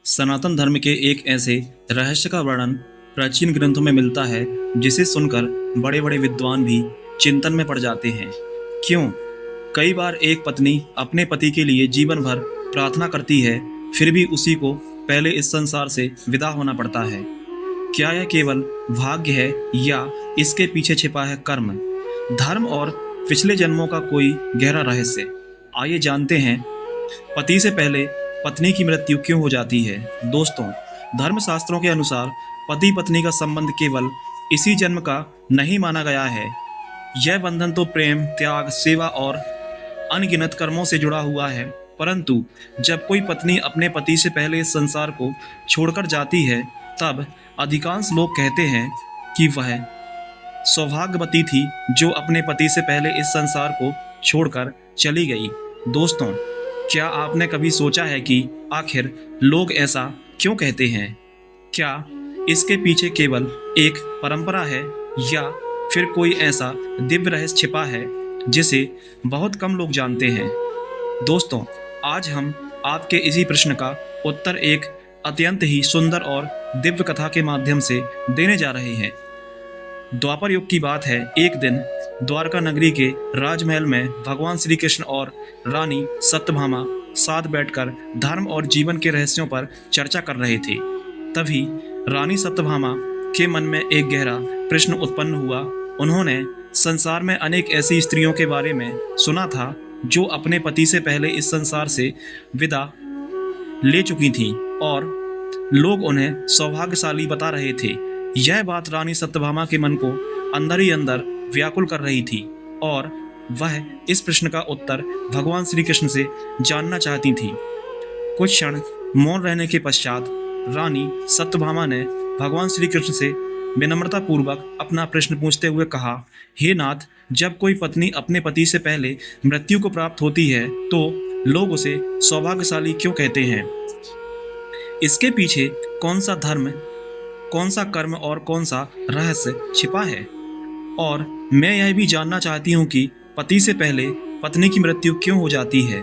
सनातन धर्म के एक ऐसे रहस्य का वर्णन प्राचीन ग्रंथों में मिलता है जिसे सुनकर बड़े बड़े विद्वान भी चिंतन में पड़ जाते हैं। क्यों? कई बार एक पत्नी अपने पति के लिए जीवन भर प्रार्थना करती है, फिर भी उसी को पहले इस संसार से विदा होना पड़ता है। क्या यह केवल भाग्य है या इसके पीछे छिपा है कर्म, धर्म और पिछले जन्मों का कोई गहरा रहस्य? आइए जानते हैं, पति से पहले पत्नी की मृत्यु क्यों हो जाती है। दोस्तों, धर्मशास्त्रों के अनुसार पति पत्नी का संबंध केवल इसी जन्म का नहीं माना गया है। यह बंधन तो प्रेम, त्याग, सेवा और अनगिनत कर्मों से जुड़ा हुआ है। परंतु जब कोई पत्नी अपने पति से पहले इस संसार को छोड़कर जाती है, तब अधिकांश लोग कहते हैं कि वह सौभाग्यवती थी जो अपने पति से पहले इस संसार को छोड़कर चली गई। दोस्तों, क्या आपने कभी सोचा है कि आखिर लोग ऐसा क्यों कहते हैं? क्या इसके पीछे केवल एक परंपरा है या फिर कोई ऐसा दिव्य रहस्य छिपा है जिसे बहुत कम लोग जानते हैं? दोस्तों, आज हम आपके इसी प्रश्न का उत्तर एक अत्यंत ही सुंदर और दिव्य कथा के माध्यम से देने जा रहे हैं। द्वापर युग की बात है। एक दिन द्वारका नगरी के राजमहल में भगवान श्री कृष्ण और रानी सत्यभामा साथ बैठकर धर्म और जीवन के रहस्यों पर चर्चा कर रहे थे। तभी रानी सत्यभामा के मन में एक गहरा प्रश्न उत्पन्न हुआ। उन्होंने संसार में अनेक ऐसी स्त्रियों के बारे में सुना था जो अपने पति से पहले इस संसार से विदा ले चुकी थीं और लोग उन्हें सौभाग्यशाली बता रहे थे। यह बात रानी सत्यभामा के मन को अंदर ही अंदर व्याकुल कर रही थी और वह इस प्रश्न का उत्तर भगवान श्री कृष्ण से जानना चाहती थी। कुछ क्षण मौन रहने के पश्चात रानी सत्यभामा ने भगवान श्री कृष्ण से विनम्रता पूर्वक अपना प्रश्न पूछते हुए कहा, हे नाथ, जब कोई पत्नी अपने पति से पहले मृत्यु को प्राप्त होती है तो लोग उसे सौभाग्यशाली क्यों कहते हैं? इसके पीछे कौन सा धर्म, कौन सा कर्म और कौन सा रहस्य छिपा है? और मैं यह भी जानना चाहती हूँ कि पति से पहले पत्नी की मृत्यु क्यों हो जाती है।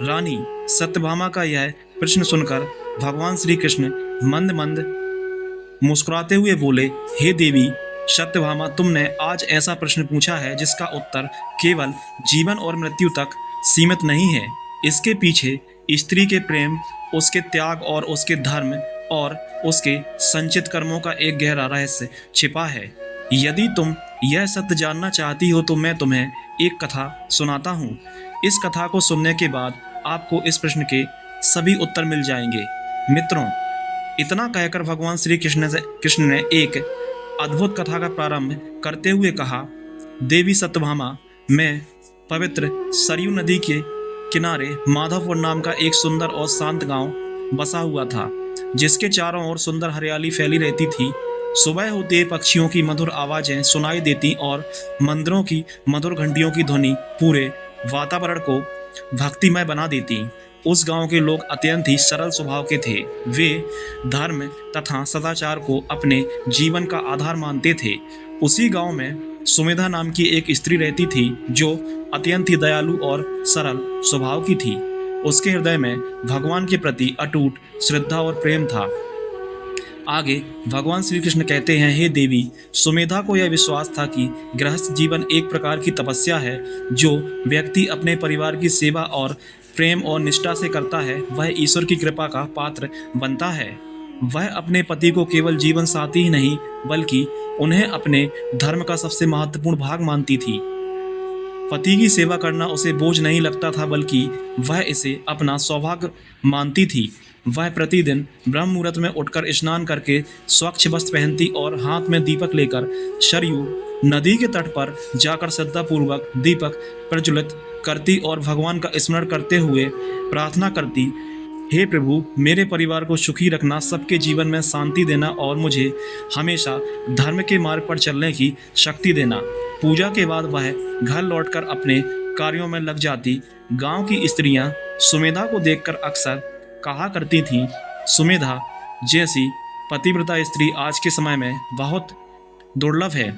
रानी सत्यभामा का यह प्रश्न सुनकर भगवान श्री कृष्ण मंद मंद मुस्कुराते हुए बोले, हे देवी सत्यभामा, तुमने आज ऐसा प्रश्न पूछा है जिसका उत्तर केवल जीवन और मृत्यु तक सीमित नहीं है। इसके पीछे स्त्री के प्रेम, उसके त्याग और उसके धर्म और उसके संचित कर्मों का एक गहरा रहस्य छिपा है। यदि तुम यह सत्य जानना चाहती हो तो मैं तुम्हें एक कथा सुनाता हूँ। इस कथा को सुनने के बाद आपको इस प्रश्न के सभी उत्तर मिल जाएंगे। मित्रों, इतना कहकर भगवान श्री कृष्ण ने एक अद्भुत कथा का प्रारंभ करते हुए कहा, देवी सत्यभामा, मैं पवित्र सरयू नदी के किनारे माधवपुर नाम का एक सुंदर और शांत गांव बसा हुआ था, जिसके चारों ओर सुंदर हरियाली फैली रहती थी। सुबह होते पक्षियों की मधुर आवाजें सुनाई देती और मंदिरों की मधुर घंटियों की ध्वनि पूरे वातावरण को भक्तिमय बना देती। उस गांव के लोग अत्यंत ही सरल स्वभाव के थे। वे धर्म तथा सदाचार को अपने जीवन का आधार मानते थे। उसी गांव में सुमेधा नाम की एक स्त्री रहती थी जो अत्यंत ही दयालु और सरल स्वभाव की थी। उसके हृदय में भगवान के प्रति अटूट श्रद्धा और प्रेम था। आगे भगवान श्री कृष्ण कहते हैं, हे देवी, सुमेधा को यह विश्वास था कि गृहस्थ जीवन एक प्रकार की तपस्या है। जो व्यक्ति अपने परिवार की सेवा और प्रेम और निष्ठा से करता है वह ईश्वर की कृपा का पात्र बनता है। वह अपने पति को केवल जीवन साथी ही नहीं बल्कि उन्हें अपने धर्म का सबसे महत्वपूर्ण भाग मानती थी। पति की सेवा करना उसे बोझ नहीं लगता था बल्कि वह इसे अपना सौभाग्य मानती थी। वह प्रतिदिन ब्रह्म मुहूर्त में उठकर स्नान करके स्वच्छ वस्त्र पहनती और हाथ में दीपक लेकर सरयू नदी के तट पर जाकर श्रद्धापूर्वक दीपक प्रज्वलित करती और भगवान का स्मरण करते हुए प्रार्थना करती, हे प्रभु, मेरे परिवार को सुखी रखना, सबके जीवन में शांति देना और मुझे हमेशा धर्म के मार्ग पर चलने की शक्ति देना। पूजा के बाद वह घर लौटकर अपने कार्यों में लग जाती। गांव की स्त्रियां सुमेधा को देखकर अक्सर कहा करती थीं, सुमेधा जैसी पतिव्रता स्त्री आज के समय में बहुत दुर्लभ है।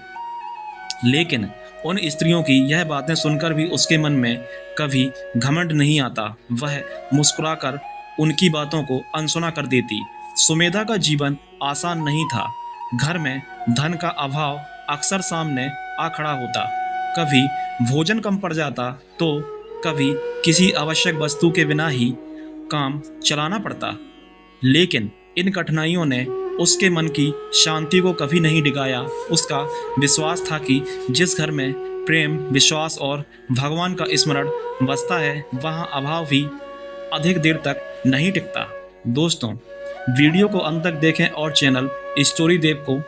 लेकिन उन स्त्रियों की यह बातें सुनकर भी उसके मन में कभी घमंड नहीं आता। वह मुस्कुराकर उनकी बातों को अनसुना कर देती। सुमेधा का जीवन आसान नहीं था। घर में धन का अभाव अक्सर सामने आ खड़ा होता। कभी भोजन कम पड़ जाता तो कभी किसी आवश्यक वस्तु के बिना ही काम चलाना पड़ता। लेकिन इन कठिनाइयों ने उसके मन की शांति को कभी नहीं डिगाया। उसका विश्वास था कि जिस घर में प्रेम, विश्वास और भगवान का स्मरण बसता है, वहाँ अभाव भी अधिक देर तक नहीं टिकता। दोस्तों, वीडियो को अंत तक देखें और चैनल स्टोरी देव को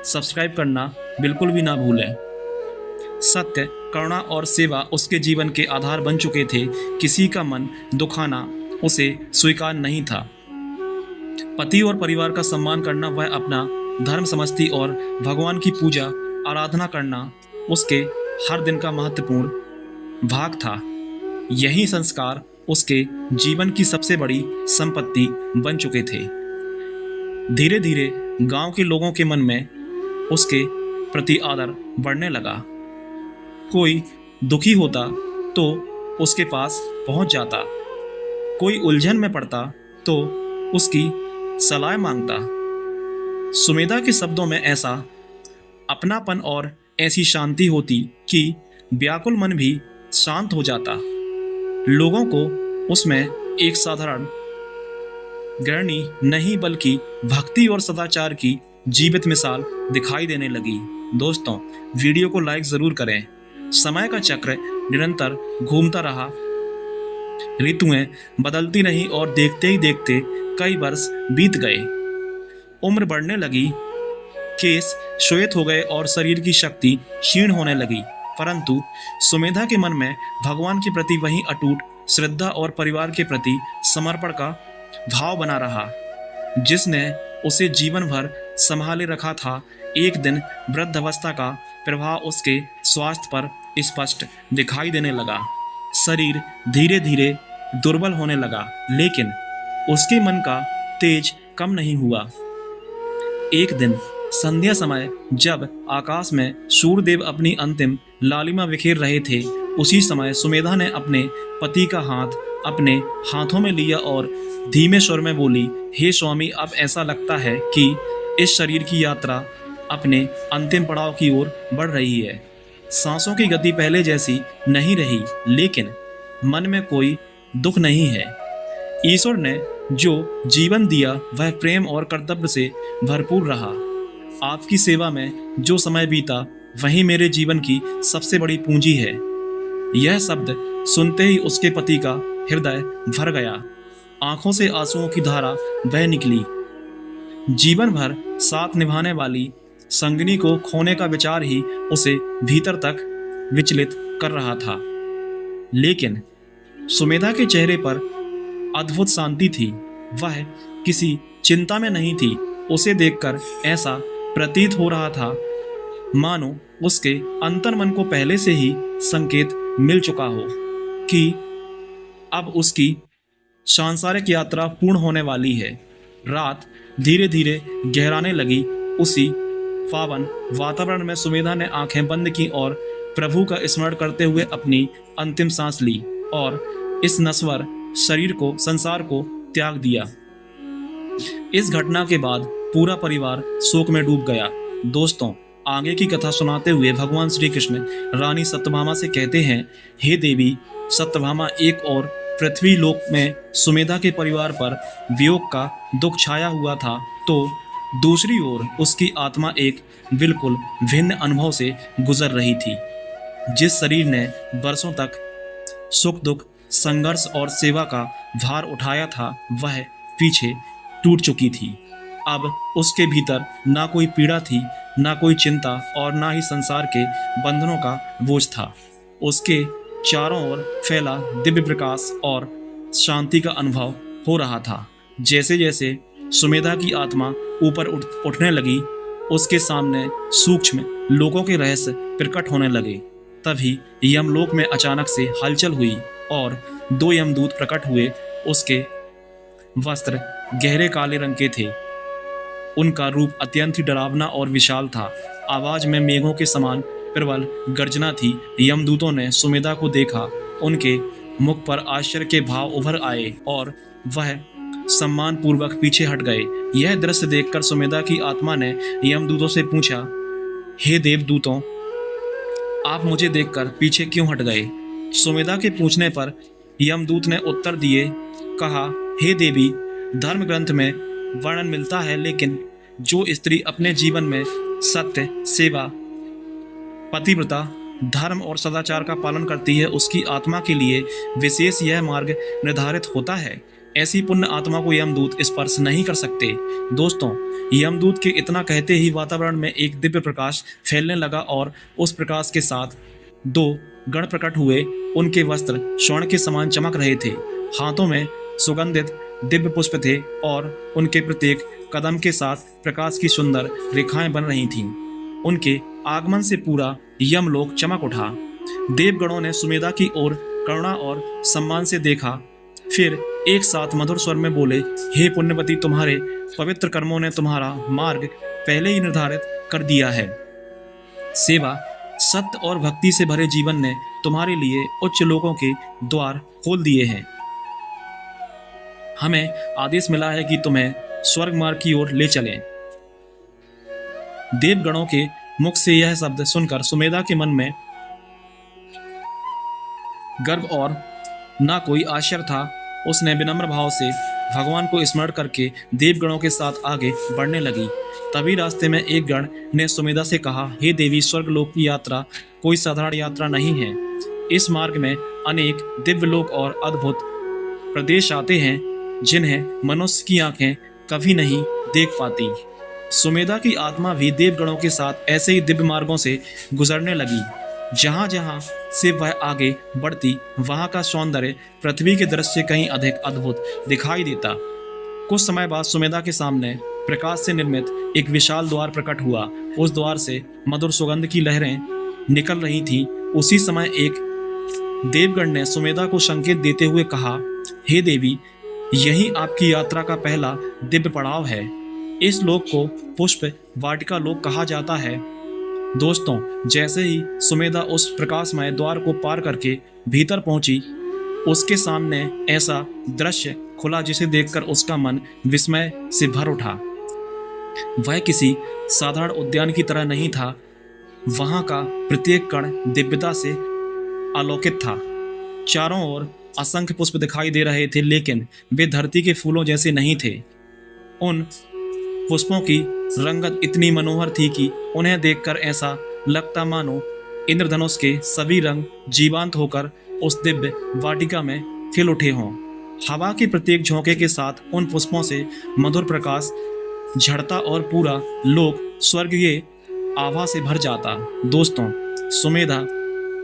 सब्सक्राइब करना बिल्कुल भी ना भूलें। सत्य, करुणा और सेवा उसके जीवन के आधार बन चुके थे। किसी का मन दुखाना उसे स्वीकार नहीं था। पति और परिवार का सम्मान करना वह अपना धर्म समझती और भगवान की पूजा आराधना करना उसके हर दिन का महत्वपूर्ण भाग था। यही संस्कार उसके जीवन की सबसे बड़ी संपत्ति बन चुके थे। धीरे धीरे गांव के लोगों के मन में उसके प्रति आदर बढ़ने लगा। कोई दुखी होता तो उसके पास पहुंच जाता, कोई उलझन में पड़ता तो उसकी सलाह मांगता। सुमेधा के शब्दों में ऐसा अपनापन और ऐसी शांति होती कि व्याकुल मन भी शांत हो जाता। लोगों को उसमें एक साधारण गृहिणी नहीं बल्कि भक्ति और सदाचार की जीवित मिसाल दिखाई देने लगी। दोस्तों, वीडियो को लाइक ज़रूर करें। समय का चक्र निरंतर घूमता रहा। ऋतुएं बदलती रहीं और देखते ही देखते कई वर्ष बीत गए। उम्र बढ़ने लगी, केस श्वेत हो गए और शरीर की शक्ति क्षीण होने लगी। परंतु सुमेधा के मन में भगवान के प्रति वही अटूट श्रद्धा और परिवार के प्रति समर्पण का भाव बना रहा, जिसने उसे जीवन भर संभाले रखा था। एक दिन वृद्धावस्था का प्रभाव उसके स्वास्थ्य पर स्पष्ट दिखाई देने लगा। शरीर धीरे धीरे दुर्बल होने लगा, लेकिन उसके मन का तेज कम नहीं हुआ। एक दिन संध्या समय जब आकाश में सूर्यदेव अपनी अंतिम लालिमा बिखेर रहे थे, उसी समय सुमेधा ने अपने पति का हाथ अपने हाथों में लिया और धीमे स्वर में बोली, हे स्वामी, अब ऐसा लगता है कि इस शरीर की यात्रा अपने अंतिम पड़ाव की ओर बढ़ रही है। सांसों की गति पहले जैसी नहीं रही, लेकिन मन में कोई दुख नहीं है। ईश्वर ने जो जीवन दिया वह प्रेम और कर्तव्य से भरपूर रहा। आपकी सेवा में जो समय बीता वही मेरे जीवन की सबसे बड़ी पूंजी है। यह शब्द सुनते ही उसके पति का हृदय भर गया। आंखों से आंसुओं की धारा बह निकली। जीवन भर साथ निभाने वाली संगिनी को खोने का विचार ही उसे भीतर तक विचलित कर रहा था। लेकिन सुमेधा के चेहरे पर अद्भुत शांति थी। वह किसी चिंता में नहीं थी। उसे देखकर ऐसा प्रतीत हो रहा था मानो उसके अंतर्मन को पहले से ही संकेत मिल चुका हो कि अब उसकी सांसारिक यात्रा पूर्ण होने वाली है। रात धीरे धीरे गहराने लगी। उसी पावन वातावरण में सुमेधा ने आंखें बंद की और प्रभु का स्मरण करते हुए अपनी अंतिम सांस ली और इस नश्वर शरीर को, संसार को त्याग दिया। इस घटना के बाद पूरा परिवार शोक में डूब गया। दोस्तों, आगे की कथा सुनाते हुए भगवान श्री कृष्ण रानी सत्यभामा से कहते हैं, हे देवी सत्यभामा, एक और पृथ्वी लोक में सुमेधा के परिवार पर वियोग का दुख छाया हुआ था, तो दूसरी ओर उसकी आत्मा एक बिल्कुल भिन्न अनुभव से गुजर रही थी। जिस शरीर ने वर्षों तक सुख दुख, संघर्ष और सेवा का भार उठाया था, वह पीछे टूट चुकी थी। अब उसके भीतर ना कोई पीड़ा थी, ना कोई चिंता और ना ही संसार के बंधनों का बोझ था। उसके चारों ओर फैला दिव्य प्रकाश और शांति का अनुभव हो रहा था। जैसे जैसे सुमेधा की आत्मा ऊपर उठने लगी, उसके सामने सूक्ष्म लोगों के रहस्य प्रकट होने लगे। तभी यमलोक में अचानक से हलचल हुई और दो यमदूत प्रकट हुए। उसके वस्त्र गहरे काले रंग के थे। उनका रूप अत्यंत ही डरावना और विशाल था। आवाज में मेघों के समान प्रबल गर्जना थी। यमदूतों ने सुमेधा को देखा। उनके मुख पर आश्चर्य के भाव उभर आए और वह सम्मान पूर्वक पीछे हट गए। यह दृश्य देखकर सुमेधा की आत्मा ने यमदूतों से पूछा, हे देवदूतों, आप मुझे देखकर पीछे क्यों हट गए? सुमेधा के पूछने पर यमदूत ने उत्तर दिए, कहा, हे देवी, धर्म ग्रंथ में वर्णन मिलता है, लेकिन जो स्त्री अपने जीवन में सत्य, सेवा, पतिव्रता, धर्म और सदाचार का पालन करती है, उसकी आत्मा के लिए विशेष यह मार्ग निर्धारित होता है। ऐसी पुण्य आत्मा को यमदूत स्पर्श नहीं कर सकते। दोस्तों, यमदूत के इतना कहते ही वातावरण में एक दिव्य प्रकाश फैलने लगा और उस प्रकाश के साथ दो गण प्रकट हुए। उनके वस्त्र स्वर्ण के समान चमक रहे थे, हाथों में सुगंधित दिव्य पुष्प थे और उनके प्रत्येक कदम के साथ प्रकाश की सुंदर रेखाएं बन रही थीं। उनके आगमन से पूरा यमलोक चमक उठा। देवगणों ने सुमेधा की ओर करुणा और सम्मान से देखा, फिर एक साथ मधुर स्वर में बोले, हे पुण्यवती, तुम्हारे पवित्र कर्मों ने तुम्हारा मार्ग पहले ही निर्धारित कर दिया है। सेवा, सत्य और भक्ति से भरे जीवन ने तुम्हारे लिए उच्च लोकों के द्वार खोल दिए हैं। हमें आदेश मिला है कि तुम्हें स्वर्ग मार्ग की ओर ले चलें। देवगणों के मुख से यह शब्द सुनकर सुमेधा के मन में गर्व और ना कोई आश्चर्य था। उसने विनम्र भाव से भगवान को स्मरण करके देवगणों के साथ आगे बढ़ने लगी। तभी रास्ते में एक गण ने सुमेधा से कहा, हे देवी, स्वर्गलोक की यात्रा कोई साधारण यात्रा नहीं है। इस मार्ग में अनेक दिव्य लोक और अद्भुत प्रदेश आते हैं, जिन्हें मनुष्य की आंखें कभी नहीं देख पाती। सुमेधा की आत्मा भी देवगणों के साथ ऐसे ही दिव्य मार्गों से गुजरने लगी। जहाँ जहाँ से वह आगे बढ़ती, वहाँ का सौंदर्य पृथ्वी के दृश्य से कहीं अधिक अद्भुत दिखाई देता। कुछ समय बाद सुमेधा के सामने प्रकाश से निर्मित एक विशाल द्वार प्रकट हुआ। उस द्वार से मधुर सुगंध की लहरें निकल रही थीं। उसी समय एक देवगण ने सुमेधा को संकेत देते हुए कहा, हे देवी, यही आपकी यात्रा का पहला दिव्य पड़ाव है। इस लोक को पुष्प वाटिका लोक कहा जाता है। दोस्तों, जैसे ही सुमेधा उस प्रकाशमय द्वार को पार करके भीतर पहुंची, उसके सामने ऐसा दृश्य खुला जिसे देखकर उसका मन विस्मय से भर उठा। वह किसी साधारण उद्यान की तरह नहीं था। वहां का प्रत्येक कण दिव्यता से आलोकित था। चारों ओर असंख्य पुष्प दिखाई दे रहे थे, लेकिन वे धरती के फूलों जैसे नहीं थे। उन पुष्पों की रंगत इतनी मनोहर थी कि उन्हें देखकर ऐसा लगता मानो इंद्रधनुष के सभी रंग जीवंत होकर उस दिव्य वाटिका में खिल उठे हों। हवा के प्रत्येक झोंके के साथ उन पुष्पों से मधुर प्रकाश झड़ता और पूरा लोक स्वर्गीय आभा से भर जाता। दोस्तों, सुमेधा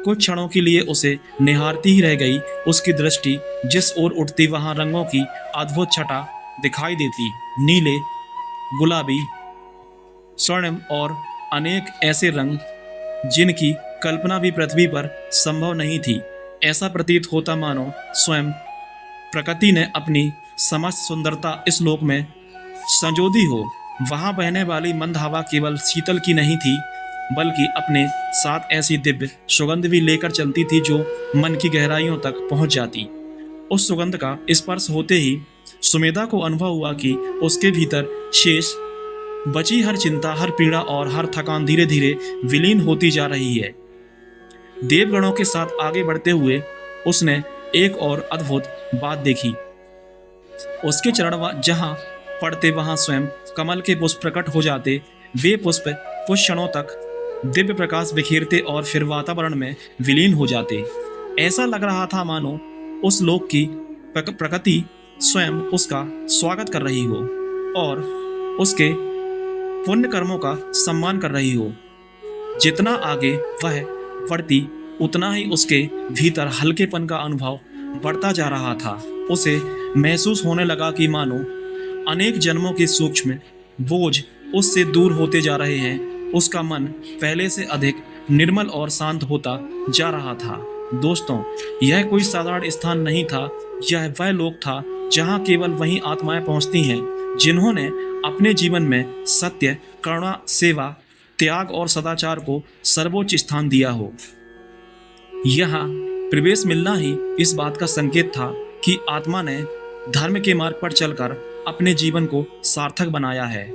कुछ क्षणों के लिए उसे निहारती ही रह गई। उसकी दृष्टि जिस ओर उठती, वहां रंगों की अद्भुत छटा दिखाई देती। नीले, गुलाबी, स्वर्णिम और अनेक ऐसे रंग जिनकी कल्पना भी पृथ्वी पर संभव नहीं थी। ऐसा प्रतीत होता मानो स्वयं प्रकृति ने अपनी समस्त सुंदरता इस लोक में संजो दी हो। वहां बहने वाली मंद हवा केवल शीतल की नहीं थी, बल्कि अपने साथ ऐसी दिव्य सुगंध भी लेकर चलती थी जो मन की गहराइयों तक पहुंच जाती। उस सुगंध का स्पर्श होते ही सुमेधा को अनुभव हुआ कि उसके भीतर शेष बची हर चिंता, हर पीड़ा और हर थकान धीरे धीरे विलीन होती जा रही है। देवगणों के साथ आगे बढ़ते हुए उसने एक और अद्भुत बात देखी। उसके चरण जहां पड़ते, वहां स्वयं कमल के पुष्प प्रकट हो जाते। वे पुष्प कुछ क्षणों तक दिव्य प्रकाश बिखेरते और फिर वातावरण में विलीन हो जाते। ऐसा लग रहा था मानो उस लोक की प्रकृति स्वयं उसका स्वागत कर रही हो और उसके पुण्य कर्मों का सम्मान कर रही हो। जितना आगे वह बढ़ती, उतना ही उसके भीतर हल्केपन का अनुभव बढ़ता जा रहा था। उसे महसूस होने लगा कि मानो अनेक जन्मों के सूक्ष्म बोझ उससे दूर होते जा रहे हैं। उसका मन पहले से अधिक निर्मल और शांत होता जा रहा था। दोस्तों, यह कोई साधारण स्थान नहीं था। यह वह लोक था जहां केवल वही आत्माएं पहुंचती हैं जिन्होंने अपने जीवन में सत्य, करुणा, सेवा, त्याग और सदाचार को सर्वोच्च स्थान दिया हो। यहाँ प्रवेश मिलना ही इस बात का संकेत था कि आत्मा ने धर्म के मार्ग पर चलकर अपने जीवन को सार्थक बनाया है।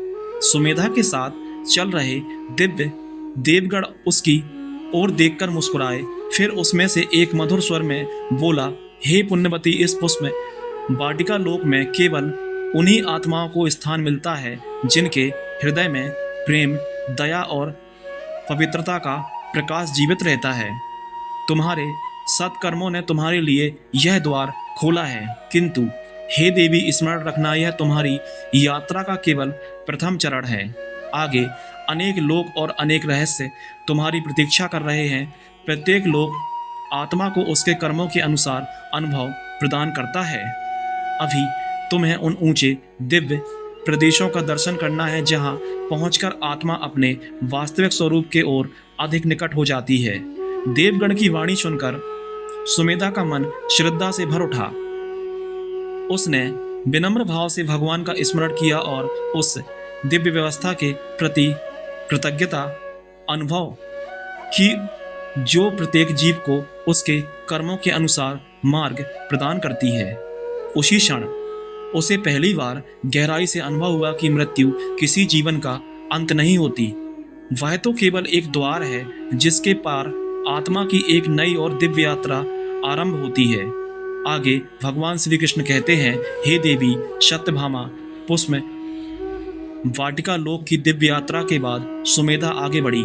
सुमेधा के साथ चल रहे दिव्य देवगण उसकी ओर देखकर मुस्कुराए, फिर उसमें से एक मधुर स्वर में बोला, हे पुण्यवती, इस पुष्प वाटिका लोक में केवल उन्हीं आत्माओं को स्थान मिलता है जिनके हृदय में प्रेम, दया और पवित्रता का प्रकाश जीवित रहता है। तुम्हारे सत्कर्मों ने तुम्हारे लिए यह द्वार खोला है, किंतु हे देवी, स्मरण रखना, यह तुम्हारी यात्रा का केवल प्रथम चरण है। आगे अनेक लोक और अनेक रहस्य तुम्हारी प्रतीक्षा कर रहे हैं। प्रत्येक लोक आत्मा को उसके कर्मों के अनुसार अनुभव प्रदान करता है। अभी तुम्हें उन ऊंचे दिव्य प्रदेशों का दर्शन करना है जहां पहुंचकर आत्मा अपने वास्तविक स्वरूप के ओर अधिक निकट हो जाती है। देवगण की वाणी सुनकर सुमेधा का मन श्रद्धा से भर उठा। उसने विनम्र भाव से भगवान का स्मरण किया और उस दिव्य व्यवस्था के प्रति कृतज्ञता अनुभव की जो प्रत्येक जीव को उसके कर्मों के अनुसार मार्ग प्रदान करती है। उसी क्षण उसे पहली बार गहराई से अनुभव हुआ कि मृत्यु किसी जीवन का अंत नहीं होती, वह तो केवल एक द्वार है जिसके पार आत्मा की एक नई और दिव्य यात्रा आरंभ होती है। आगे भगवान श्री कृष्ण कहते हैं, हे देवी सत्यभामा, पुष्प वाटिका लोक की दिव्य यात्रा के बाद सुमेधा आगे बढ़ी।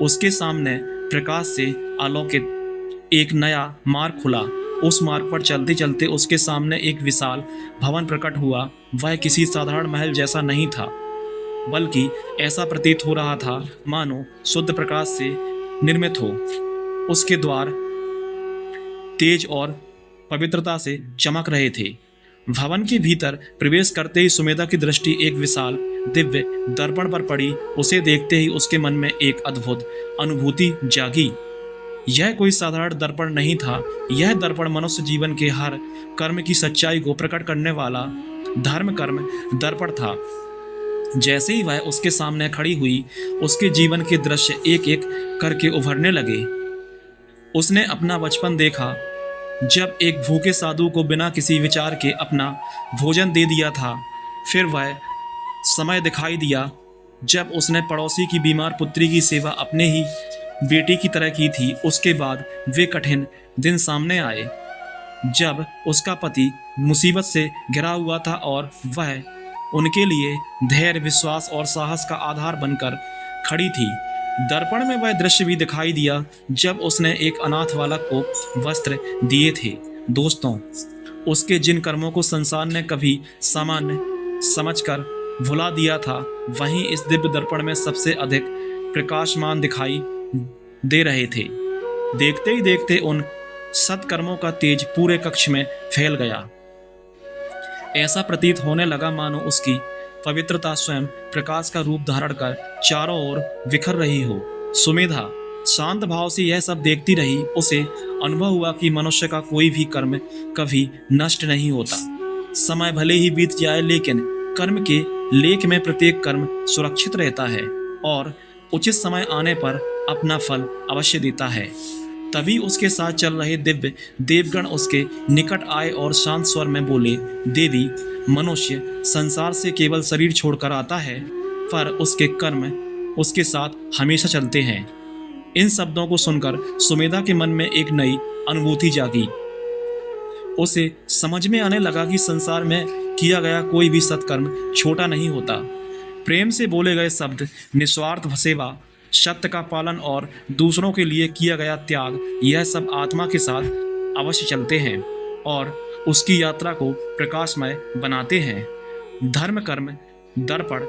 उसके सामने प्रकाश से आलोकित एक नया मार्ग खुला। उस मार्ग पर चलते चलते उसके सामने एक विशाल भवन प्रकट हुआ। वह किसी साधारण महल जैसा नहीं था, बल्कि ऐसा प्रतीत हो रहा था मानो शुद्ध प्रकाश से निर्मित हो। उसके द्वार तेज और पवित्रता से चमक रहे थे। भवन के भीतर प्रवेश करते ही सुमेधा की दृष्टि एक विशाल दिव्य दर्पण पर पड़ी। उसे देखते ही उसके मन में एक अद्भुत अनुभूति जागी। यह कोई साधारण दर्पण नहीं था, यह दर्पण मनुष्य जीवन के हर कर्म की सच्चाई को प्रकट करने वाला धर्म कर्म दर्पण था। जैसे ही वह उसके सामने खड़ी हुई, उसके जीवन के दृश्य एक एक करके उभरने लगे। उसने अपना बचपन देखा, जब एक भूखे साधु को बिना किसी विचार के अपना भोजन दे दिया था। फिर वह समय दिखाई दिया जब उसने पड़ोसी की बीमार पुत्री की सेवा अपने ही बेटी की तरह की थी। उसके बाद वे कठिन दिन सामने आए जब उसका पति मुसीबत से घिरा हुआ था और वह उनके लिए धैर्य, विश्वास और साहस का आधार बनकर खड़ी थी। दर्पण में वह दृश्य भी दिखाई दिया जब उसने एक अनाथ बालक को वस्त्र दिए थे। दोस्तों, उसके जिन कर्मों को संसार ने कभी सामान्य समझकर भुला दिया था, वहीं इस दिव्य दर्पण में सबसे अधिक प्रकाशमान दिखाई दे रहे थे। देखते ही देखते उन सत्कर्मों का तेज पूरे कक्ष में फैल गया। ऐसा प्रतीत होने लगा मानो उसकी पवित्रता स्वयं प्रकाश का रूप धारण कर चारों ओर बिखर रही हो। सुमेधा शांत भाव से यह सब देखती रही। उसे अनुभव हुआ कि मनुष्य का कोई भी कर्म कभी नष्ट नहीं होता। समय भले ही बीत जाए, लेकिन कर्म के लेख में प्रत्येक कर्म सुरक्षित रहता है और उचित समय आने पर अपना फल अवश्य देता है। तभी उसके साथ चल रहे दिव्य देवगण उसके निकट आए और शांत स्वर में बोले, देवी, मनुष्य संसार से केवल शरीर छोड़कर आता है, पर उसके कर्म उसके साथ हमेशा चलते हैं। इन शब्दों को सुनकर सुमेधा के मन में एक नई अनुभूति जागी। उसे समझ में आने लगा कि संसार में किया गया कोई भी सत्कर्म छोटा नहीं होता। प्रेम से बोले गए शब्द, निस्वार्थ सेवा, सत्य का पालन और दूसरों के लिए किया गया त्याग, यह सब आत्मा के साथ अवश्य चलते हैं और उसकी यात्रा को प्रकाशमय बनाते हैं। धर्म कर्म दर्पण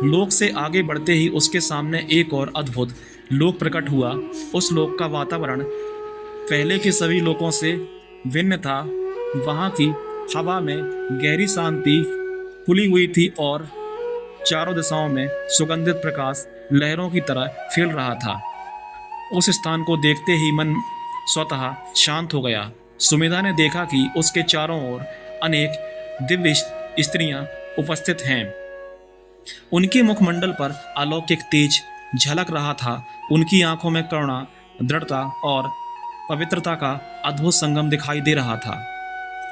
लोक से आगे बढ़ते ही उसके सामने एक और अद्भुत लोक प्रकट हुआ। उस लोक का वातावरण पहले के सभी लोकों से भिन्न था। वहाँ की हवा में गहरी शांति फुली हुई थी और चारों दिशाओं में सुगंधित प्रकाश लहरों की तरह फैल रहा था। उस स्थान को देखते ही मन स्वतः शांत हो गया। सुमेधा ने देखा कि उसके चारों ओर अनेक दिव्य स्त्रियां उपस्थित हैं। उनके मुखमंडल पर अलौकिक तेज झलक रहा था। उनकी आंखों में करुणा, दृढ़ता और पवित्रता का अद्भुत संगम दिखाई दे रहा था।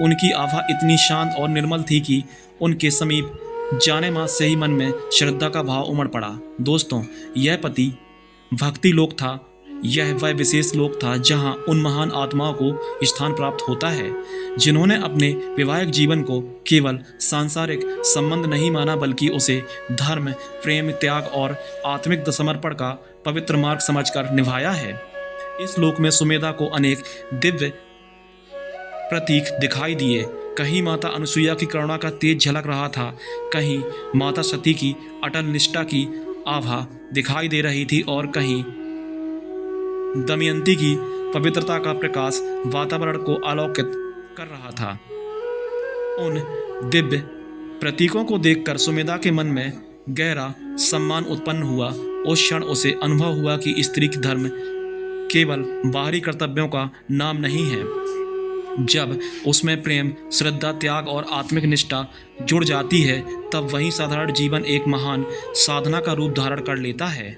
उनकी आभा इतनी शांत और निर्मल थी कि उनके समीप जाने मात्र से ही मन में श्रद्धा का भाव उमड़ पड़ा। दोस्तों, यह पति भक्ति लोक था। यह वह विशेष लोक था जहां उन महान आत्माओं को स्थान प्राप्त होता है जिन्होंने अपने वैवाहिक जीवन को केवल सांसारिक संबंध नहीं माना, बल्कि उसे धर्म, प्रेम, त्याग और आत्मिक समर्पण का पवित्र मार्ग समझकर निभाया है। इस लोक में सुमेधा को अनेक दिव्य प्रतीक दिखाई दिए। कहीं माता अनसुईया की करुणा का तेज झलक रहा था, कहीं माता सती की अटल निष्ठा की आभा दिखाई दे रही थी और कहीं दमयंती की पवित्रता का प्रकाश वातावरण को आलोकित कर रहा था। उन दिव्य प्रतीकों को देखकर सुमेधा के मन में गहरा सम्मान उत्पन्न हुआ। उस क्षण उसे अनुभव हुआ कि स्त्री की धर्म केवल बाहरी कर्तव्यों का नाम नहीं है। जब उसमें प्रेम, श्रद्धा, त्याग और आत्मिक निष्ठा जुड़ जाती है, तब वही साधारण जीवन एक महान साधना का रूप धारण कर लेता है।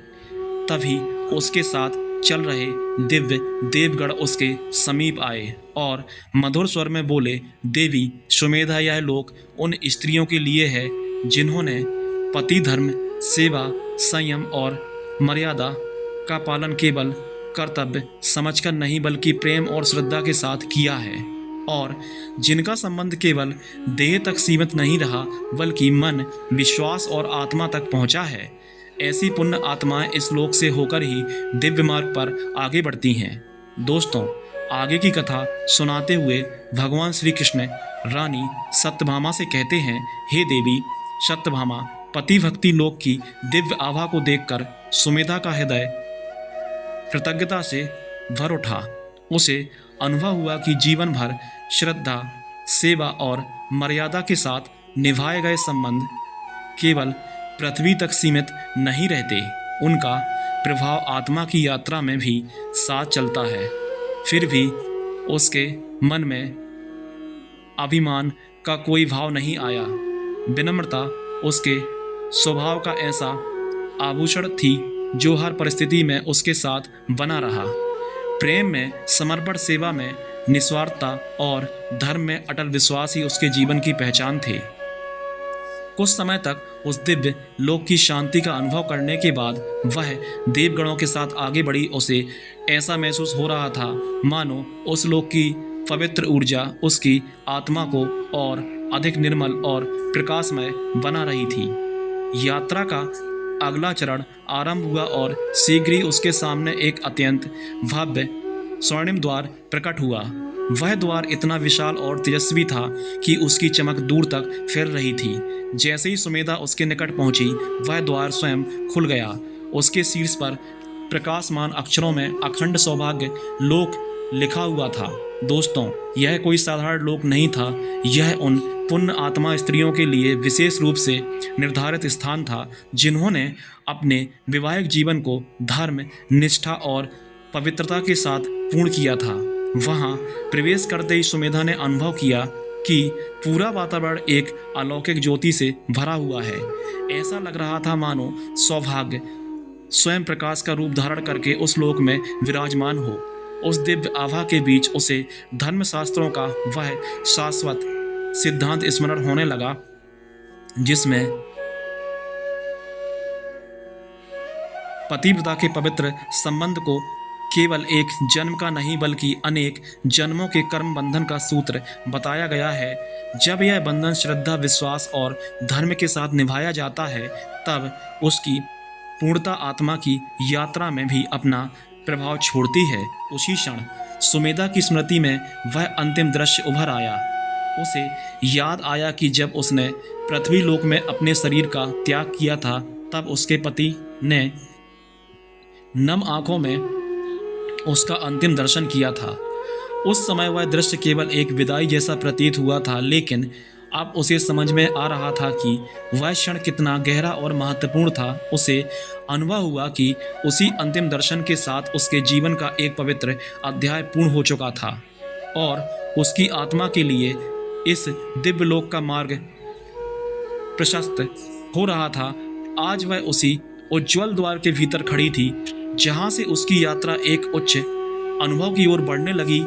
तभी उसके साथ चल रहे दिव्य देवगण उसके समीप आए और मधुर स्वर में बोले, देवी सुमेधा, यह लोक उन स्त्रियों के लिए है जिन्होंने पति धर्म, सेवा, संयम और मर्यादा का पालन केवल कर्तव्य समझकर नहीं, बल्कि प्रेम और श्रद्धा के साथ किया है, और जिनका संबंध केवल देह तक सीमित नहीं रहा, बल्कि मन, विश्वास और आत्मा तक पहुंचा है। ऐसी पुण्य आत्माएं इस लोक से होकर ही दिव्य मार्ग पर आगे बढ़ती हैं। दोस्तों, आगे की कथा सुनाते हुए भगवान श्री कृष्ण रानी सत्यभामा से कहते हैं, हे देवी सत्यभामा, पति भक्ति लोक की दिव्य आभा को देखकर सुमेधा का हृदय कृतज्ञता से भर उठा। उसे अनुभव हुआ कि जीवन भर श्रद्धा, सेवा और मर्यादा के साथ निभाए गए संबंध केवल पृथ्वी तक सीमित नहीं रहते, उनका प्रभाव आत्मा की यात्रा में भी साथ चलता है। फिर भी उसके मन में अभिमान का कोई भाव नहीं आया। विनम्रता उसके स्वभाव का ऐसा आभूषण थी जो हर परिस्थिति में उसके साथ बना रहा। प्रेम में समर्पण, सेवा में निस्वार्थता और धर्म में अटल विश्वास ही उसके जीवन की पहचान थे। कुछ समय तक उस दिव्य लोक की शांति का अनुभव करने के बाद वह देवगणों के साथ आगे बढ़ी। उसे ऐसा महसूस हो रहा था मानो उस लोक की पवित्र ऊर्जा उसकी आत्मा को और अधिक निर्मल और प्रकाशमय बना रही थी। यात्रा का अगला चरण आरंभ हुआ और शीघ्र ही उसके सामने एक अत्यंत भव्य स्वर्णिम द्वार प्रकट हुआ। वह द्वार इतना विशाल और तेजस्वी था कि उसकी चमक दूर तक फैल रही थी। जैसे ही सुमेधा उसके निकट पहुंची, वह द्वार स्वयं खुल गया। उसके शीर्ष पर प्रकाशमान अक्षरों में अखंड सौभाग्य लोक लिखा हुआ था। दोस्तों, यह कोई साधारण लोक नहीं था, यह उन पुण्य आत्मा स्त्रियों के लिए विशेष रूप से निर्धारित स्थान था जिन्होंने अपने वैवाहिक जीवन को धर्म, निष्ठा और पवित्रता के साथ पूर्ण किया था। वहां प्रवेश करते ही सुमेधा ने अनुभव किया कि पूरा वातावरण एक अलौकिक ज्योति से भरा हुआ है। ऐसा लग रहा था मानो सौभाग्य स्वयं प्रकाश का रूप धारण करके उस लोक में विराजमान हो। उस दिव्य आभा के बीच उसे धर्मशास्त्रों का वह शाश्वत सिद्धांत स्मरण होने लगा, जिसमें पतिव्रता के पवित्र संबंध को केवल एक जन्म का नहीं बल्कि अनेक जन्मों के कर्म बंधन का सूत्र बताया गया है। जब यह बंधन श्रद्धा, विश्वास और धर्म के साथ निभाया जाता है, तब उसकी पूर्णता आत्मा की यात्रा में भी अपना प्रभाव छोड़ती है। उसी क्षण सुमेधा की स्मृति में वह अंतिम दृश्य उभर आया। उसे याद आया कि जब उसने पृथ्वी लोक में अपने शरीर का त्याग किया था, तब उसके पति ने नम आंखों में उसका अंतिम दर्शन किया था। उस समय वह दृश्य केवल एक विदाई जैसा प्रतीत हुआ था, लेकिन अब उसे समझ में आ रहा था कि वह क्षण कितना गहरा और महत्वपूर्ण था। उसे अनुभव हुआ कि उसी अंतिम दर्शन के साथ उसके जीवन का एक पवित्र अध्याय पूर्ण हो चुका था और उसकी आत्मा के लिए इस दिव्य लोक का मार्ग प्रशस्त हो रहा था। आज वह उसी उज्ज्वल द्वार के भीतर खड़ी थी जहां से उसकी यात्रा एक उच्च अनुभव की ओर बढ़ने लगी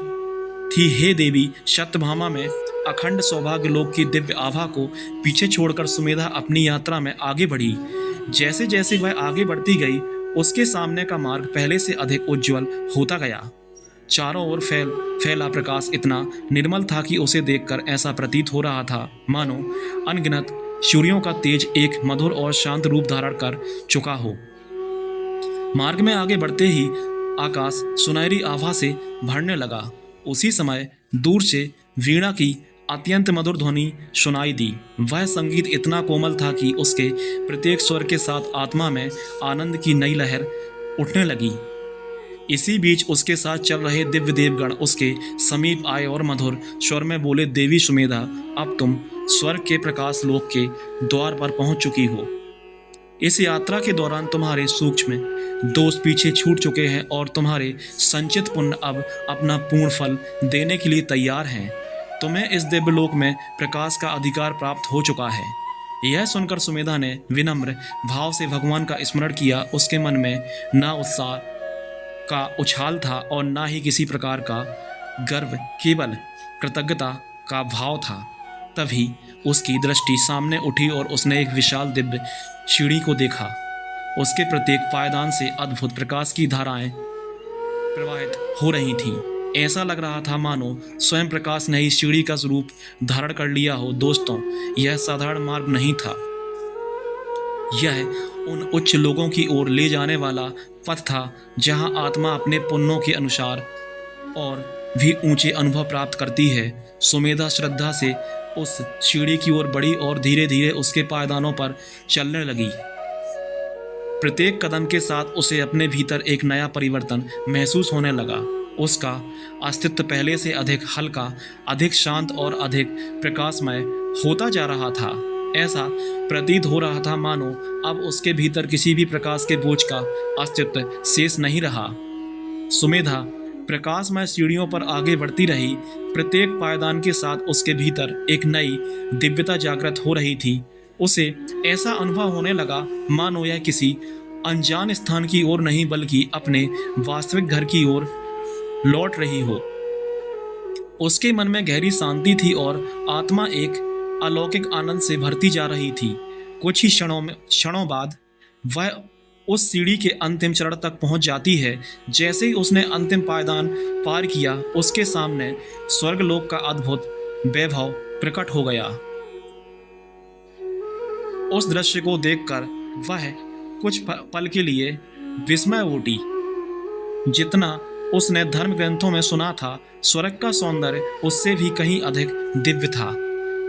थी। हे देवी सत्यभामा, में अखंड सौभाग्य लोक की दिव्य आभा को पीछे छोड़कर सुमेधा अपनी यात्रा में आगे बढ़ी। जैसे जैसे वह आगे बढ़ती गई, उसके सामने का मार्ग पहले से अधिक उज्जवल होता गया। चारों ओर फैला प्रकाश इतना निर्मल था कि उसे देखकर ऐसा प्रतीत हो रहा था मानो अनगिनत सूर्यों का तेज एक मधुर और शांत रूप धारण कर चुका हो। मार्ग में आगे बढ़ते ही आकाश सुनहरी आभा से भरने लगा। उसी समय दूर से वीणा की अत्यंत मधुर ध्वनि सुनाई दी। वह संगीत इतना कोमल था कि उसके प्रत्येक स्वर के साथ आत्मा में आनंद की नई लहर उठने लगी। इसी बीच उसके साथ चल रहे दिव्य देवगण उसके समीप आए और मधुर स्वर में बोले, देवी सुमेधा, अब तुम स्वर्ग के प्रकाश लोक के द्वार पर पहुंच चुकी हो। इस यात्रा के दौरान तुम्हारे सूक्ष्म दोष पीछे छूट चुके हैं और तुम्हारे संचित पुण्य अब अपना पूर्ण फल देने के लिए तैयार हैं। तुम्हें इस दिव्य लोक में प्रकाश का अधिकार प्राप्त हो चुका है। यह सुनकर सुमेधा ने विनम्र भाव से भगवान का स्मरण किया। उसके मन में न उत्साह का उछाल था और न ही किसी प्रकार का गर्व, केवल कृतज्ञता का भाव था। तभी उसकी दृष्टि सामने उठी और उसने एक विशाल दिव्य सीढ़ी को देखा। उसके प्रत्येक पायदान से अद्भुत प्रकाश की धाराएं प्रवाहित हो रही थीं। ऐसा लग रहा था मानो स्वयं प्रकाश ने ही सीढ़ी का स्वरूप धारण कर लिया हो। दोस्तों, यह साधारण मार्ग नहीं था, यह उन उच्च लोगों की ओर ले जाने वाला पथ था जहां आत्मा अपने पुण्यों के अनुसार और भी ऊंचे अनुभव प्राप्त करती है। सुमेधा श्रद्धा से उस सीढ़ी की ओर बढ़ी और धीरे धीरे उसके पायदानों पर चलने लगी। प्रत्येक कदम के साथ उसे अपने भीतर एक नया परिवर्तन महसूस होने लगा। उसका अस्तित्व पहले से अधिक हल्का, अधिक शांत और अधिक प्रकाशमय होता जा रहा था। ऐसा प्रतीत हो रहा था मानो अब उसके भीतर किसी भी प्रकाश के बोझ का अस्तित्व शेष नहीं रहा। सुमेधा प्रकाशमय सीढ़ियों पर आगे बढ़ती रही। प्रत्येक पायदान के साथ उसके भीतर एक नई दिव्यता जागृत हो रही थी। उसे ऐसा अनुभव होने लगा मानो यह किसी अनजान स्थान की ओर नहीं बल्कि अपने वास्तविक घर की ओर लौट रही हो। उसके मन में गहरी शांति थी और आत्मा एक अलौकिक आनंद से भरती जा रही थी। कुछ ही क्षणों बाद वह उस सीढ़ी के अंतिम चरण तक पहुंच जाती है। जैसे ही उसने अंतिम पायदान पार किया, उसके सामने स्वर्गलोक का अद्भुत वैभव प्रकट हो गया। उस दृश्य को देखकर वह कुछ पल के लिए विस्मय उठी। जितना उसने धर्म ग्रंथों में सुना था, स्वर्ग का सौंदर्य उससे भी कहीं अधिक दिव्य था।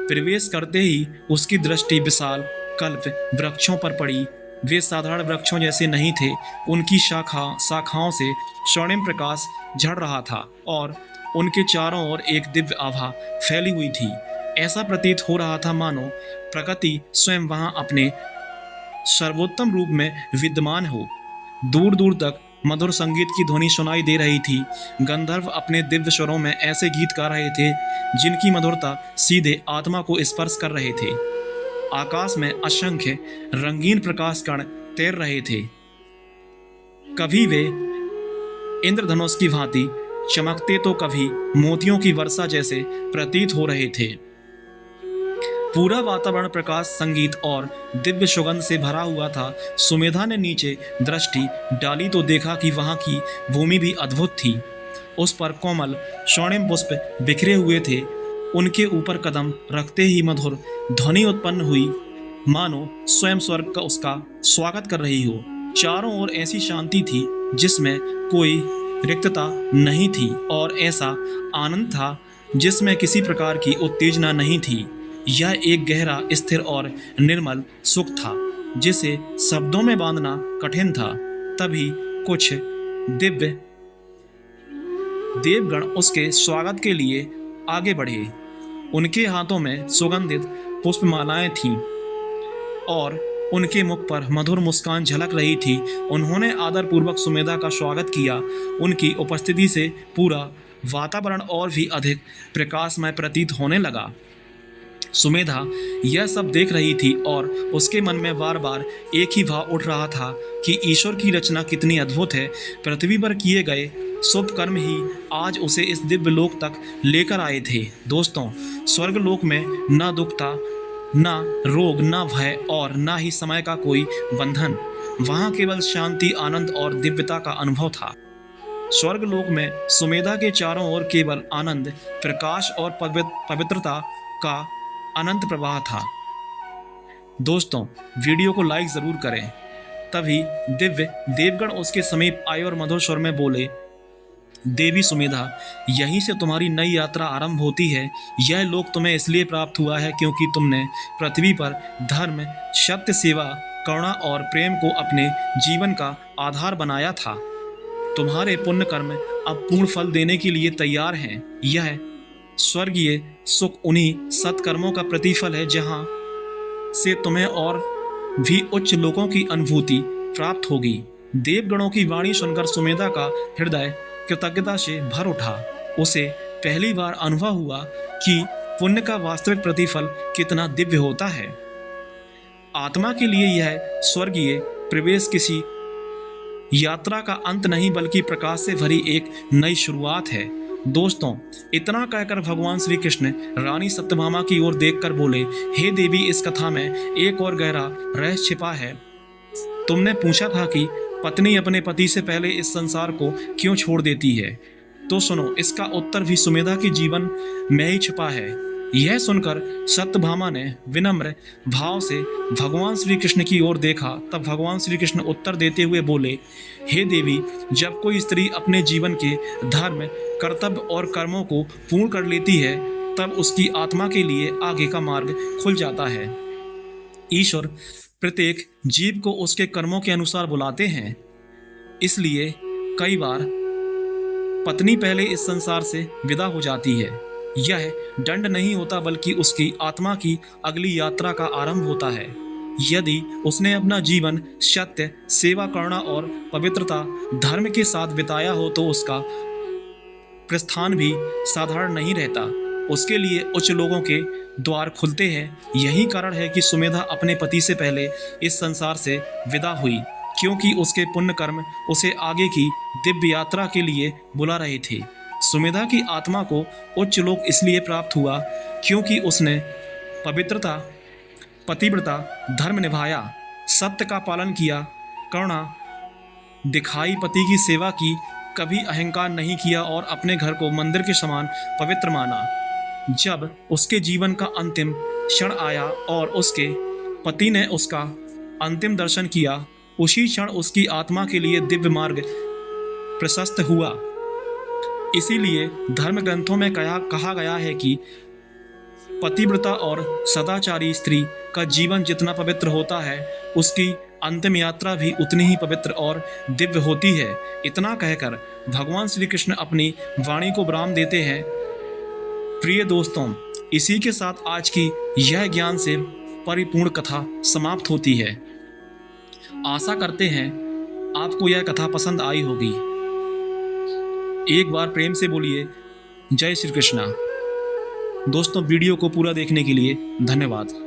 प्रवेश करते ही उसकी दृष्टि विशाल कल्प वृक्षों पर पड़ी। वे साधारण वृक्षों जैसे नहीं थे। उनकी शाखाओं से स्वर्णिम प्रकाश झड़ रहा था और उनके चारों ओर एक दिव्य आभा फैली हुई थी। ऐसा प्रतीत हो रहा था मानो प्रकृति स्वयं वहां अपने सर्वोत्तम रूप में विद्यमान हो। दूर दूर तक मधुर संगीत की ध्वनि सुनाई दे रही थी। गंधर्व अपने दिव्य स्वरों में ऐसे गीत गा रहे थे जिनकी मधुरता सीधे आत्मा को स्पर्श कर रहे थे। आकाश में असंख्य रंगीन प्रकाश कण तैर रहे थे। कभी वे इंद्रधनुष की भांति चमकते तो कभी मोतियों की वर्षा जैसे प्रतीत हो रहे थे। पूरा वातावरण प्रकाश, संगीत और दिव्य सुगंध से भरा हुआ था। सुमेधा ने नीचे दृष्टि डाली तो देखा कि वहां की भूमि भी अद्भुत थी। उस पर कोमल स्वर्णिम पुष्प बिखरे हुए थे। उनके ऊपर कदम रखते ही मधुर ध्वनि उत्पन्न हुई, मानो स्वयं स्वर्ग का उसका स्वागत कर रही हो। चारों ओर ऐसी शांति थी जिसमें कोई रिक्तता नहीं थी और ऐसा आनंद था जिसमें किसी प्रकार की उत्तेजना नहीं थी। यह एक गहरा, स्थिर और निर्मल सुख था जिसे शब्दों में बांधना कठिन था। तभी कुछ दिव्य देवगण उसके स्वागत के लिए आगे बढ़े। उनके हाथों में सुगंधित पुष्पमालाएं थीं और उनके मुख पर मधुर मुस्कान झलक रही थी। उन्होंने आदरपूर्वक सुमेधा का स्वागत किया। उनकी उपस्थिति से पूरा वातावरण और भी अधिक प्रकाशमय प्रतीत होने लगा। सुमेधा यह सब देख रही थी और उसके मन में बार बार एक ही भाव उठ रहा था कि ईश्वर की रचना कितनी अद्भुत है। पृथ्वी पर किए गए शुभ कर्म ही आज उसे इस दिव्य लोक तक लेकर आए थे। दोस्तों, स्वर्ग लोक में न दुख था, न रोग, न भय और न ही समय का कोई बंधन। वहाँ केवल शांति, आनंद और दिव्यता का अनुभव था। स्वर्ग लोक में सुमेधा के चारों ओर केवल आनंद, प्रकाश और पवित्रता का अनंत प्रवाह था। दोस्तों, वीडियो को लाइक जरूर करें। तभी दिव्य देवगण उसके समीप आए और मधुर स्वर में बोले, देवी सुमेधा, यहीं से तुम्हारी नई यात्रा आरंभ होती है। यह लोक तुम्हें इसलिए प्राप्त हुआ है क्योंकि तुमने पृथ्वी पर धर्म, सत्य, सेवा, करुणा और प्रेम को अपने जीवन का आधार बनाया था। तुम्हारे पुण्य कर्म अब पूर्ण फल देने के लिए तैयार हैं। यह स्वर्गीय सुख उन्हीं सत्कर्मों का प्रतिफल है जहां से तुम्हें और भी उच्च लोकों की अनुभूति प्राप्त होगी। देवगणों की वाणी सुनकर सुमेधा का हृदय कृतज्ञता से भर उठा। उसे पहली बार अनुभव हुआ कि पुण्य का वास्तविक प्रतिफल कितना दिव्य होता है। आत्मा के लिए यह स्वर्गीय प्रवेश किसी यात्रा का अंत नहीं बल्कि प्रकाश से भरी एक नई शुरुआत है। दोस्तों, इतना कहकर भगवान श्री कृष्ण रानी सत्यभामा की ओर देखकर बोले, हे देवी, इस कथा में एक और गहरा रहस्य छिपा है। तुमने पूछा था कि पत्नी अपने पति से पहले इस संसार को क्यों छोड़ देती है, तो सुनो, इसका उत्तर भी सुमेधा के जीवन में ही छिपा है। यह सुनकर सत्यभामा ने विनम्र भाव से भगवान श्री कृष्ण की ओर देखा। तब भगवान श्री कृष्ण उत्तर देते हुए बोले, हे देवी, जब कोई स्त्री अपने जीवन के धर्म, कर्तव्य और कर्मों को पूर्ण कर लेती है तब उसकी आत्मा के लिए आगे का मार्ग खुल जाता है। ईश्वर प्रत्येक जीव को उसके कर्मों के अनुसार बुलाते हैं। इसलिए कई बार पत्नी पहले इस संसार से विदा हो जाती है। यह दंड नहीं होता बल्कि उसकी आत्मा की अगली यात्रा का आरंभ होता है। यदि उसने अपना जीवन सत्य, सेवा, करुणा और पवित्रता, धर्म के साथ बिताया हो तो उसका प्रस्थान भी साधारण नहीं रहता। उसके लिए उच्च लोगों के द्वार खुलते हैं। यही कारण है कि सुमेधा अपने पति से पहले इस संसार से विदा हुई, क्योंकि उसके पुण्य कर्म उसे आगे की दिव्य यात्रा के लिए बुला रहे थे। सुमेधा की आत्मा को उच्च लोक इसलिए प्राप्त हुआ क्योंकि उसने पवित्रता, पतिव्रता, धर्म निभाया, सत्य का पालन किया, करुणा दिखाई, पति की सेवा की, कभी अहंकार नहीं किया और अपने घर को मंदिर के समान पवित्र माना। जब उसके जीवन का अंतिम क्षण आया और उसके पति ने उसका अंतिम दर्शन किया, उसी क्षण उसकी आत्मा के लिए दिव्य मार्ग प्रशस्त हुआ। इसीलिए धर्म ग्रंथों में कहा गया है कि पतिव्रता और सदाचारी स्त्री का जीवन जितना पवित्र होता है, उसकी अंतिम यात्रा भी उतनी ही पवित्र और दिव्य होती है। इतना कहकर भगवान श्री कृष्ण अपनी वाणी को विराम देते हैं। प्रिय दोस्तों, इसी के साथ आज की यह ज्ञान से परिपूर्ण कथा समाप्त होती है। आशा करते हैं आपको यह कथा पसंद आई होगी। एक बार प्रेम से बोलिए जय श्री कृष्णा। दोस्तों, वीडियो को पूरा देखने के लिए धन्यवाद।